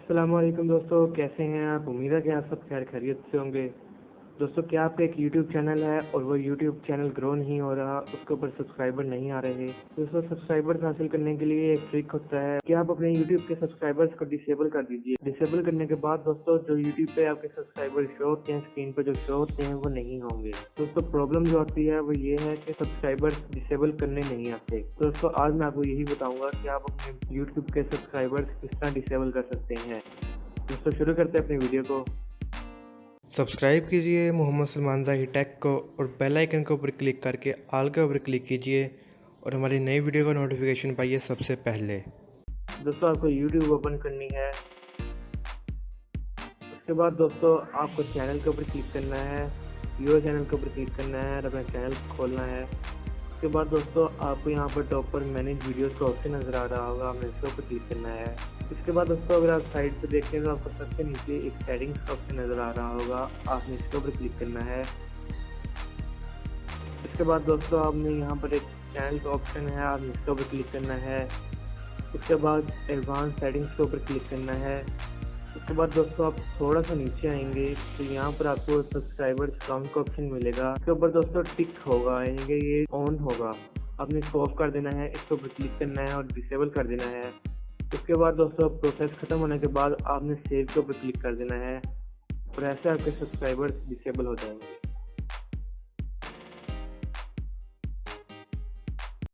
अस्सलाम वालेकुम दोस्तों, कैसे हैं आप? उम्मीद है कि आप सब खैर खैरियत से होंगे। दोस्तों, क्या आपका एक यूट्यूब चैनल है और वो यूट्यूब चैनल ग्रो नहीं हो रहा, उसके ऊपर सब्सक्राइबर नहीं आ रहे? दोस्तों, सब्सक्राइबर्स हासिल करने के लिए एक ट्रिक होता है कि आप अपने यूट्यूब के सब्सक्राइबर्स को डिसेबल कर दीजिए। डिसेबल करने के बाद दोस्तों, जो यूट्यूब पे आपके सब्सक्राइबर शो होते हैं, स्क्रीन पर जो शो होते हैं, वो नहीं होंगे। दोस्तों, प्रॉब्लम जो आती है वो ये है कि सब्सक्राइबर्स डिसेबल करने नहीं आते। तो दोस्तों, आज मैं आपको यही बताऊंगा कि आप अपने यूट्यूब के सब्सक्राइबर्स किस तरह डिसेबल कर सकते हैं। दोस्तों, शुरू करते हैं अपनी वीडियो को। सब्सक्राइब कीजिए मोहम्मद सलमान ज़ाहिर टेक को और बेल आइकन के ऊपर क्लिक करके ऑल के ऊपर क्लिक कीजिए और हमारी नई वीडियो का नोटिफिकेशन पाइए सबसे पहले। दोस्तों, आपको यूट्यूब ओपन करनी है। उसके बाद दोस्तों, आपको चैनल के ऊपर क्लिक करना है। यूर चैनल के ऊपर क्लिक करना है और अपना चैनल खोलना है। उसके बाद दोस्तों, आपको यहाँ पर टॉप पर मैनेज वीडियोस का ऑप्शन नज़र आ रहा होगा, आपने इसके ऊपर क्लिक करना है। इसके बाद दोस्तों, अगर आप साइड पे देखें तो आपको सबसे नीचे एक सेटिंग्स का ऑप्शन नज़र आ रहा होगा, आपने इसके ऊपर क्लिक करना है। इसके बाद दोस्तों, आपने यहाँ पर एक चैनल का ऑप्शन है, आपने इसके ऊपर क्लिक करना है। उसके बाद एडवांस सेटिंग्स के ऊपर क्लिक करना है। उसके बाद दोस्तों, आप थोड़ा सा नीचे आएंगे तो यहाँ पर आपको सब्सक्राइबर्स काउंट का ऑप्शन मिलेगा। इसके ऊपर दोस्तों टिक होगा, यानी कि ये ऑन होगा। आपने इसको ऑफ कर देना है, इसके ऊपर क्लिक करना है और डिसेबल कर देना है। उसके बाद दोस्तों, प्रोसेस खत्म होने के बाद आपने सेव के ऊपर क्लिक कर देना है और ऐसे आपके सब्सक्राइबर्स डिसेबल हो जाएंगे।